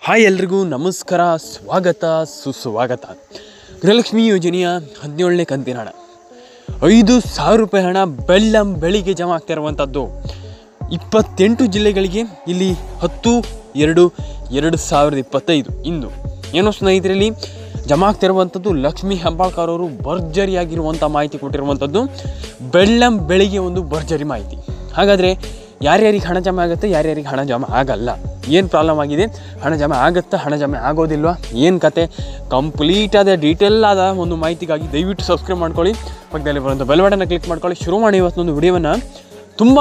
Hi ಎಲ್ರಿಗೂ ನಮಸ್ಕಾರ, ಸ್ವಾಗತ ಸುಸ್ವಾಗತ. ಗೃಹಲಕ್ಷ್ಮಿ ಯೋಜನೆಯ 17ನೇ ಕಂತಿನ ಹಣ 5,000 ರೂಪಾಯಿ ಹಣ ಬೆಳಿಗ್ಗೆ ಜಮಾ ಆಗ್ತಾ ಇರುವಂಥದ್ದು 28 ಜಿಲ್ಲೆಗಳಿಗೆ. ಇಲ್ಲಿ 10/2/2025 ಇಂದು ಏನೋ ಸ್ನೇಹಿತರಲ್ಲಿ ಜಮಾ ಆಗ್ತಿರುವಂಥದ್ದು. ಲಕ್ಷ್ಮೀ ಹೆಬ್ಬಾಳ್ಕರ್ ಅವರು ಭರ್ಜರಿಯಾಗಿರುವಂಥ ಮಾಹಿತಿ ಕೊಟ್ಟಿರುವಂಥದ್ದು. ಬೆಳಿಗ್ಗೆ ಒಂದು ಭರ್ಜರಿ ಮಾಹಿತಿ. ಹಾಗಾದರೆ ಯಾರ್ಯಾರಿಗೆ ಹಣ ಜಮಾ ಆಗುತ್ತೆ, ಯಾರ್ಯಾರಿಗೆ ಹಣ ಜಮಾ ಆಗಲ್ಲ, ಏನು ಪ್ರಾಬ್ಲಮ್ ಆಗಿದೆ, ಹಣ ಜಮಾ ಆಗುತ್ತಾ, ಹಣ ಜಮಾ ಆಗೋದಿಲ್ವಾ, ಏನು ಕತೆ, ಕಂಪ್ಲೀಟ್ ಆದ ಡೀಟೇಲ್ ಆದ ಒಂದು ಮಾಹಿತಿಗಾಗಿ ದಯವಿಟ್ಟು ಸಬ್ಸ್ಕ್ರೈಬ್ ಮಾಡ್ಕೊಳ್ಳಿ. ಪಕ್ಕದಲ್ಲಿ ಬರುವಂಥ ಬೆಲ್ ಬಟನ್ನ ಕ್ಲಿಕ್ ಮಾಡ್ಕೊಳ್ಳಿ. ಶುರು ಮಾಡಿ ಇವತ್ತೊಂದು ವಿಡಿಯೋವನ್ನು. ತುಂಬ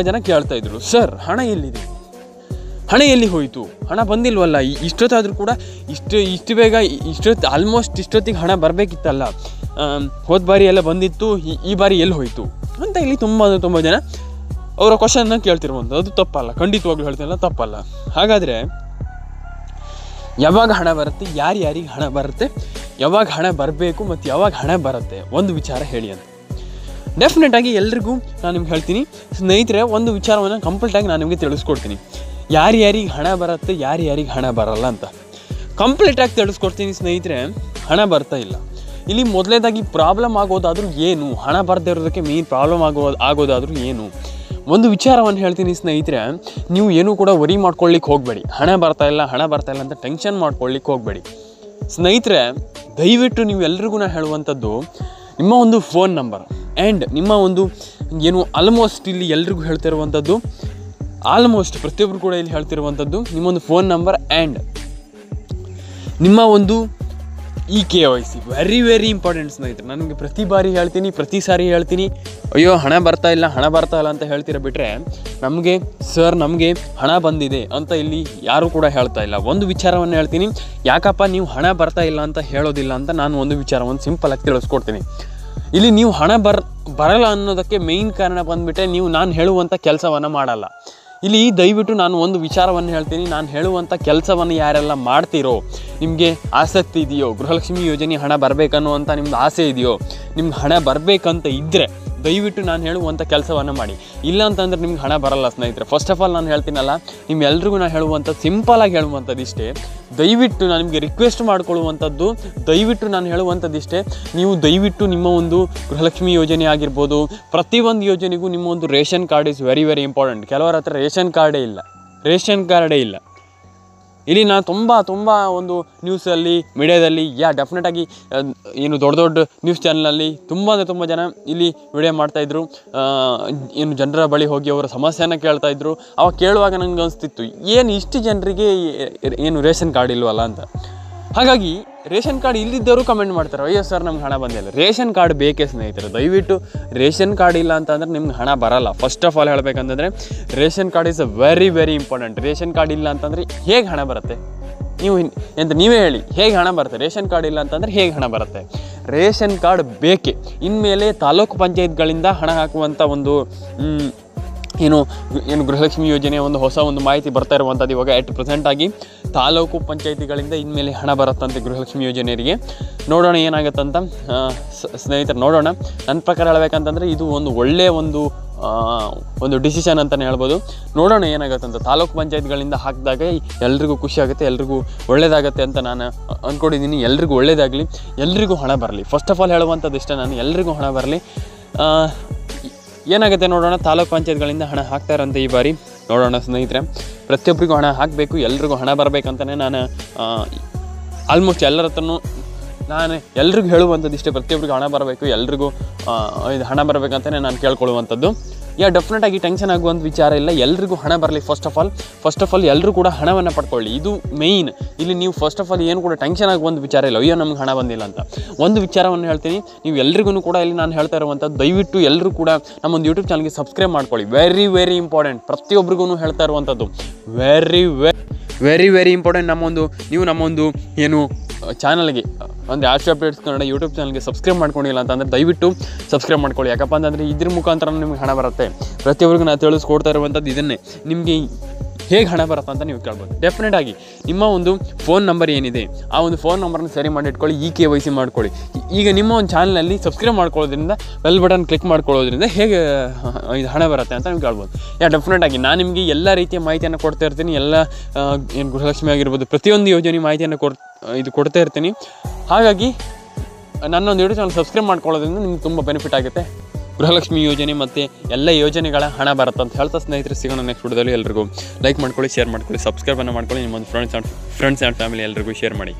ಜನ ಕೇಳ್ತಾಯಿದ್ರು, ಸರ್ ಹಣ ಎಲ್ಲಿದೆ, ಹಣ ಎಲ್ಲಿ ಹೋಯಿತು, ಹಣ ಬಂದಿಲ್ವಲ್ಲ, ಇಷ್ಟೊತ್ತಾದರೂ ಕೂಡ ಇಷ್ಟು ಬೇಗ ಆಲ್ಮೋಸ್ಟ್ ಇಷ್ಟೊತ್ತಿಗೆ ಹಣ ಬರಬೇಕಿತ್ತಲ್ಲ, ಹೋದ ಬಾರಿ ಎಲ್ಲ ಬಂದಿತ್ತು, ಈ ಬಾರಿ ಎಲ್ಲಿ ಹೋಯಿತು ಅಂತ ಇಲ್ಲಿ ತುಂಬ ಜನ ಅವರ ಕ್ವಶನ್ನ ಕೇಳ್ತಿರುವಂಥದ್ದು. ಅದು ತಪ್ಪಲ್ಲ, ಖಂಡಿತವಾಗ್ಲೂ ಹೇಳ್ತಿಲ್ಲ, ತಪ್ಪಲ್ಲ. ಹಾಗಾದರೆ ಯಾವಾಗ ಹಣ ಬರುತ್ತೆ, ಯಾರ್ಯಾರಿಗೆ ಹಣ ಬರುತ್ತೆ, ಯಾವಾಗ ಹಣ ಬರಬೇಕು ಮತ್ತು ಯಾವಾಗ ಹಣ ಬರುತ್ತೆ, ಒಂದು ವಿಚಾರ ಹೇಳಿ ಅಂತ ಡೆಫಿನೆಟಾಗಿ ಎಲ್ರಿಗೂ ನಾನು ನಿಮ್ಗೆ ಹೇಳ್ತೀನಿ ಸ್ನೇಹಿತರೆ. ಒಂದು ವಿಚಾರವನ್ನು ಕಂಪ್ಲೀಟಾಗಿ ನಾನು ನಿಮಗೆ ತಿಳಿಸ್ಕೊಡ್ತೀನಿ, ಯಾರ್ಯಾರಿಗೆ ಹಣ ಬರುತ್ತೆ, ಯಾರ್ಯಾರಿಗೆ ಹಣ ಬರಲ್ಲ ಅಂತ ಕಂಪ್ಲೀಟಾಗಿ ತಿಳಿಸ್ಕೊಡ್ತೀನಿ ಸ್ನೇಹಿತರೆ. ಹಣ ಬರ್ತಾ ಇಲ್ಲ, ಇಲ್ಲಿ ಮೊದಲನೇದಾಗಿ ಪ್ರಾಬ್ಲಮ್ ಆಗೋದಾದರೂ ಏನು, ಹಣ ಬರದೇ ಇರೋದಕ್ಕೆ ಮೇನ್ ಪ್ರಾಬ್ಲಮ್ ಆಗೋದಾದರೂ ಏನು, ಒಂದು ವಿಚಾರವನ್ನು ಹೇಳ್ತೀನಿ ಸ್ನೇಹಿತರೆ. ನೀವು ಏನೂ ಕೂಡ ವರಿ ಮಾಡ್ಕೊಳ್ಳಿಕ್ಕೆ ಹೋಗಬೇಡಿ. ಹಣ ಬರ್ತಾ ಇಲ್ಲ ಅಂತ ಟೆನ್ಷನ್ ಮಾಡ್ಕೊಳ್ಳಿಕ್ಕೆ ಹೋಗಬೇಡಿ ಸ್ನೇಹಿತರೆ. ದಯವಿಟ್ಟು ನೀವು ಎಲ್ರಿಗೂ ನಾನು ಹೇಳುವಂಥದ್ದು, ನಿಮ್ಮ ಒಂದು ಫೋನ್ ನಂಬರ್ ಆ್ಯಂಡ್ ನಿಮ್ಮ ಒಂದು ಏನು ಆಲ್ಮೋಸ್ಟ್ ಇಲ್ಲಿ ಎಲ್ರಿಗೂ ಹೇಳ್ತಿರುವಂಥದ್ದು, ಆಲ್ಮೋಸ್ಟ್ ಪ್ರತಿಯೊಬ್ಬರು ಕೂಡ ಇಲ್ಲಿ ಹೇಳ್ತಿರುವಂಥದ್ದು, ನಿಮ್ಮೊಂದು ಫೋನ್ ನಂಬರ್ ಆ್ಯಂಡ್ ನಿಮ್ಮ ಒಂದು KYC ವೆರಿ ಇಂಪಾರ್ಟೆಂಟ್ ಸ್ನೇಹಿತರೆ. ನಾನು ನಿಮಗೆ ಪ್ರತಿ ಸಾರಿ ಹೇಳ್ತೀನಿ, ಅಯ್ಯೋ ಹಣ ಬರ್ತಾ ಇಲ್ಲ ಅಂತ ಹೇಳ್ತೀರ ಬಿಟ್ಟರೆ ನಮಗೆ ಹಣ ಬಂದಿದೆ ಅಂತ ಇಲ್ಲಿ ಯಾರೂ ಕೂಡ ಹೇಳ್ತಾ ಇಲ್ಲ. ಒಂದು ವಿಚಾರವನ್ನು ಹೇಳ್ತೀನಿ, ಯಾಕಪ್ಪ ನೀವು ಹಣ ಬರ್ತಾ ಇಲ್ಲ ಅಂತ ಹೇಳೋದಿಲ್ಲ ಅಂತ ನಾನು ಒಂದು ವಿಚಾರವನ್ನು ಸಿಂಪಲಾಗಿ ತಿಳಿಸ್ಕೊಡ್ತೀನಿ. ಇಲ್ಲಿ ನೀವು ಹಣ ಬರಲ್ಲ ಅನ್ನೋದಕ್ಕೆ ಮೇಯ್ನ್ ಕಾರಣ ಬಂದುಬಿಟ್ಟೆ ನಾನು ಹೇಳುವಂಥ ಕೆಲಸವನ್ನು ಮಾಡಲ್ಲ. ಇಲ್ಲಿ ದಯವಿಟ್ಟು ನಾನು ಒಂದು ವಿಚಾರವನ್ನು ಹೇಳ್ತೀನಿ, ನಾನು ಹೇಳುವಂಥ ಕೆಲಸವನ್ನು ಯಾರೆಲ್ಲ ಮಾಡ್ತೀರೋ, ನಿಮಗೆ ಆಸಕ್ತಿ ಇದೆಯೋ, ಗೃಹಲಕ್ಷ್ಮಿ ಯೋಜನೆ ಹಣ ಬರಬೇಕನ್ನುವಂಥ ನಿಮ್ದು ಆಸೆ ಇದೆಯೋ, ನಿಮ್ಗೆ ಹಣ ಬರಬೇಕಂತ ಇದ್ದರೆ ದಯವಿಟ್ಟು ನಾನು ಹೇಳುವಂಥ ಕೆಲಸವನ್ನು ಮಾಡಿ. ಇಲ್ಲ ಅಂತಂದರೆ ನಿಮ್ಗೆ ಹಣ ಬರಲ್ಲ ಸ್ನೇಹಿತರೆ. ಫಸ್ಟ್ ಆಫ್ ಆಲ್ ನಾನು ಹೇಳ್ತೀನಲ್ಲ, ನಿಮ್ಮೆಲ್ರಿಗೂ ನಾನು ಹೇಳುವಂಥ ಸಿಂಪಲಾಗಿ ಹೇಳುವಂಥದ್ದು ಇಷ್ಟೇ. ದಯವಿಟ್ಟು ನಾನು ನಿಮಗೆ ರಿಕ್ವೆಸ್ಟ್ ಮಾಡ್ಕೊಳ್ಳುವಂಥದ್ದು, ದಯವಿಟ್ಟು ನಾನು ಹೇಳುವಂಥದ್ದು ಇಷ್ಟೇ, ನೀವು ದಯವಿಟ್ಟು ನಿಮ್ಮ ಒಂದು ಗೃಹಲಕ್ಷ್ಮಿ ಯೋಜನೆ ಆಗಿರ್ಬೋದು, ಪ್ರತಿಯೊಂದು ಯೋಜನೆಗೂ ನಿಮ್ಮ ಒಂದು ration card is very important. ಕೆಲವರ ಹತ್ರ ರೇಷನ್ ಕಾರ್ಡೇ ಇಲ್ಲ. ಇಲ್ಲಿ ನಾನು ತುಂಬ ಒಂದು ನ್ಯೂಸಲ್ಲಿ, ಮೀಡಿಯಾದಲ್ಲಿ ಡೆಫಿನೆಟಾಗಿ ಏನು ದೊಡ್ಡ ನ್ಯೂಸ್ ಚಾನಲಲ್ಲಿ ತುಂಬ ಜನ ಇಲ್ಲಿ ವಿಡಿಯೋ ಮಾಡ್ತಾಯಿದ್ರು. ಏನು ಜನರ ಬಳಿ ಹೋಗಿ ಅವರ ಸಮಸ್ಯೆನ ಕೇಳ್ತಾಯಿದ್ರು. ಅವಾಗ ಕೇಳುವಾಗ ನನಗೆ ಅನಿಸ್ತಿತ್ತು, ಏನು ಇಷ್ಟು ಜನರಿಗೆ ಏನು ರೇಷನ್ ಕಾರ್ಡ್ ಇಲ್ವಲ್ಲ ಅಂತ. ಹಾಗಾಗಿ ರೇಷನ್ ಕಾರ್ಡ್ ಇಲ್ಲದಿದ್ದವರು ಕಮೆಂಟ್ ಮಾಡ್ತಾರೆ, ಅಯ್ಯೋ ಸರ್ ನಮ್ಗೆ ಹಣ ಬಂದಿಲ್ಲ. ರೇಷನ್ ಕಾರ್ಡ್ ಬೇಕೇ ಸ್ನೇಹಿತರೆ. ದಯವಿಟ್ಟು ರೇಷನ್ ಕಾರ್ಡ್ ಇಲ್ಲ ಅಂತಂದರೆ ನಿಮ್ಗೆ ಹಣ ಬರಲ್ಲ. ಫಸ್ಟ್ ಆಫ್ ಆಲ್ ಹೇಳಬೇಕಂತಂದರೆ ration card is very important. Ration card ಇಲ್ಲ ಅಂತಂದರೆ ಹೇಗೆ ಹಣ ಬರುತ್ತೆ, ನೀವೇ ಹೇಳಿ, ಹೇಗೆ ಹಣ ಬರುತ್ತೆ? ರೇಷನ್ ಕಾರ್ಡ್ ಇಲ್ಲ ಅಂತಂದರೆ ಹೇಗೆ ಹಣ ಬರುತ್ತೆ? ರೇಷನ್ ಕಾರ್ಡ್ ಬೇಕೇ. ಇನ್ಮೇಲೆ ತಾಲೂಕು ಪಂಚಾಯತ್ಗಳಿಂದ ಹಣ ಹಾಕುವಂಥ ಒಂದು ಏನು ಗೃಹಲಕ್ಷ್ಮಿ ಯೋಜನೆಯ ಹೊಸ ಮಾಹಿತಿ ಬರ್ತಾ ಇರುವಂಥದ್ದು. ಇವಾಗ ಪ್ರೆಸೆಂಟಾಗಿ ತಾಲೂಕು ಪಂಚಾಯತಿಗಳಿಂದ ಇನ್ಮೇಲೆ ಹಣ ಬರುತ್ತಂತೆ ಗೃಹಲಕ್ಷ್ಮಿ ಯೋಜನೆಯರಿಗೆ. ನೋಡೋಣ ಏನಾಗುತ್ತಂತ ಸ್ನೇಹಿತರೆ, ನೋಡೋಣ. ನನ್ನ ಪ್ರಕಾರ ಹೇಳಬೇಕಂತಂದರೆ ಇದು ಒಂದು ಒಳ್ಳೆಯ ಒಂದು ಡಿಸಿಷನ್ ಅಂತಲೇ ಹೇಳ್ಬೋದು. ನೋಡೋಣ ಏನಾಗುತ್ತಂತ. ತಾಲೂಕು ಪಂಚಾಯತ್ಗಳಿಂದ ಹಾಕಿದಾಗ ಎಲ್ರಿಗೂ ಖುಷಿ ಆಗುತ್ತೆ, ಎಲ್ರಿಗೂ ಒಳ್ಳೇದಾಗುತ್ತೆ ಅಂತ ನಾನು ಅಂದ್ಕೊಂಡಿದ್ದೀನಿ. ಎಲ್ರಿಗೂ ಒಳ್ಳೇದಾಗಲಿ, ಎಲ್ರಿಗೂ ಹಣ ಬರಲಿ. ಫಸ್ಟ್ ಆಫ್ ಆಲ್ ಹೇಳುವಂಥದ್ದು ಇಷ್ಟ, ನಾನು ಎಲ್ರಿಗೂ ಹಣ ಬರಲಿ. ಏನಾಗುತ್ತೆ ನೋಡೋಣ. ತಾಲೂಕು ಪಂಚಾಯತ್ಗಳಿಂದ ಹಣ ಹಾಕ್ತಾರಂತೆ ಈ ಬಾರಿ. ನೋಡೋಣ ಸ್ನೇಹಿತರೆ, ಪ್ರತಿಯೊಬ್ಬರಿಗೂ ಹಣ ಹಾಕಬೇಕು, ಎಲ್ರಿಗೂ ಹಣ ಬರಬೇಕಂತಲೇ ನಾನು ಆಲ್ಮೋಸ್ಟ್ ಎಲ್ಲರ ಹತ್ರನೂ ನಾನು ಎಲ್ರಿಗೂ ಹೇಳುವಂಥದ್ದು ಇಷ್ಟೇ, ಪ್ರತಿಯೊಬ್ಬರಿಗೂ ಹಣ ಬರಬೇಕು, ಎಲ್ರಿಗೂ ಇದು ಹಣ ಬರಬೇಕಂತಲೇ ನಾನು ಕೇಳ್ಕೊಳ್ಳುವಂಥದ್ದು. ಡೆಫಿನೆಟಾಗಿ ಟೆನ್ಷನ್ ಆಗುವಂಥ ವಿಚಾರ ಇಲ್ಲ, ಎಲ್ರಿಗೂ ಹಣ ಬರಲಿ. ಫಸ್ಟ್ ಆಫ್ ಆಲ್ ಎಲ್ಲರೂ ಕೂಡ ಹಣವನ್ನು ಪಡ್ಕೊಳ್ಳಿ, ಇದು ಮೇಯ್ನ್. ಇಲ್ಲಿ ನೀವು ಫಸ್ಟ್ ಆಫ್ ಆಲ್ ಏನು ಕೂಡ ಟೆನ್ಷನ್ ಆಗುವಂಥ ವಿಚಾರ ಇಲ್ಲ, ಅಯ್ಯೋ ನಮ್ಗೆ ಹಣ ಬಂದಿಲ್ಲ ಅಂತ. ಒಂದು ವಿಚಾರವನ್ನು ಹೇಳ್ತೀನಿ, ನೀವು ಎಲ್ರಿಗೂ ಕೂಡ ಇಲ್ಲಿ ನಾನು ಹೇಳ್ತಾ ಇರುವಂಥದ್ದು, ದಯವಿಟ್ಟು ಎಲ್ಲರೂ ಕೂಡ ನಮ್ಮೊಂದು ಯೂಟ್ಯೂಬ್ ಚಾನಲ್ಗೆ ಸಬ್ಸ್ಕ್ರೈಬ್ ಮಾಡ್ಕೊಳ್ಳಿ. Very important. ಪ್ರತಿಯೊಬ್ಬರಿಗೂ ಹೇಳ್ತಾ ಇರುವಂಥದ್ದು ವೆರಿ ಇಂಪಾರ್ಟೆಂಟ್. ನಮ್ಮೊಂದು ಏನು ಚಾನಲ್ಗೆ ಒಂದು ಆಶ್ಯ ಅಪ್ಡೇಟ್ಸ್ ಕನ್ನಡ ಯೂಟ್ಯೂಬ್ ಚಾನಲ್ಗೆ ಸಬ್ಸ್ಕ್ರೈಬ್ ಮಾಡ್ಕೊಂಡಿಲ್ಲ ಅಂತಂದರೆ ದಯವಿಟ್ಟು ಸಬ್ಸ್ಕ್ರೈಬ್ ಮಾಡ್ಕೊಳ್ಳಿ. ಯಾಕಪ್ಪ ಅಂತಂದರೆ ಇದ್ರ ಮುಖಾಂತರ ನಿಮ್ಗೆ ಹಣ ಬರುತ್ತೆ. ಪ್ರತಿಯೊಬ್ಬರಿಗೂ ನಾನು ತಿಳಿಸ್ಕೊಡ್ತಾ ಇರುವಂಥದ್ದು ಇದನ್ನೇ. ನಿಮಗೆ ಹೇಗೆ ಹಣ ಬರುತ್ತೆ ಅಂತ ನೀವು ಕೇಳ್ಬೋದು. ಡೆಫಿನೆಟಾಗಿ ನಿಮ್ಮ ಒಂದು ಫೋನ್ ನಂಬರ್ ಏನಿದೆ ಆ ಒಂದು ಫೋನ್ ನಂಬರನ್ನು ಸರಿ ಮಾಡಿ ಇಟ್ಕೊಳ್ಳಿ, KYC ಮಾಡ್ಕೊಳ್ಳಿ. ಈಗ ನಿಮ್ಮ ಒಂದು ಚಾನಲಲ್ಲಿ ಸಬ್ಸ್ಕ್ರೈಬ್ ಮಾಡ್ಕೊಳ್ಳೋದ್ರಿಂದ ಬೆಲ್ ಬಟನ್ ಕ್ಲಿಕ್ ಮಾಡ್ಕೊಳ್ಳೋದ್ರಿಂದ ಹೇಗೆ ಇದು ಹಣ ಬರುತ್ತೆ ಅಂತ ನೀವು ಕೇಳ್ಬೋದು. ಡೆಫಿನೆಟಾಗಿ ನಾನು ನಿಮಗೆ ಎಲ್ಲ ರೀತಿಯ ಮಾಹಿತಿಯನ್ನು ಕೊಡ್ತಾ ಇರ್ತೀನಿ. ಎಲ್ಲ ಏನು ಗೃಹಲಕ್ಷ್ಮಿ ಆಗಿರ್ಬೋದು ಪ್ರತಿಯೊಂದು ಯೋಜನೆ ಮಾಹಿತಿಯನ್ನು ಕೊಡ್ತಾ ಇರ್ತೀನಿ. ಹಾಗಾಗಿ ನನ್ನೊಂದು ಯೂಟ್ಯೂಬ್ ಚಾನಲ್ ಸಬ್ಸ್ಕ್ರೈಬ್ ಮಾಡ್ಕೊಳ್ಳೋದ್ರಿಂದ ನಿಮ್ಗೆ ತುಂಬ ಬೆನಿಫಿಟ್ ಆಗುತ್ತೆ. ಗೃಹಲಕ್ಷ್ಮಿ ಯೋಜನೆ ಮತ್ತು ಎಲ್ಲ ಯೋಜನೆಗಳ ಹಣ ಬರುತ್ತೆ ಅಂತ ಹೇಳ್ತಾ ಸ್ನೇಹಿತರೆ, ಸಿಗೋಣ ನೆಕ್ಸ್ಟ್ ವಿಡಿಯೋದಲ್ಲಿ. ಎಲ್ರಿಗೂ ಲೈಕ್ ಮಾಡ್ಕೊಳ್ಳಿ, ಶೇರ್ ಮಾಡ್ಕೊಳ್ಳಿ, ಸಬ್ಸ್ಕ್ರೈಬನ್ನು ಮಾಡ್ಕೊಳ್ಳಿ, ನಿಮ್ಮೊಂದು ಫ್ರೆಂಡ್ಸ್ ಆ್ಯಂಡ್ ಫ್ಯಾಮಿಲಿ ಎಲ್ರಿಗೂ ಶೇರ್ ಮಾಡಿ.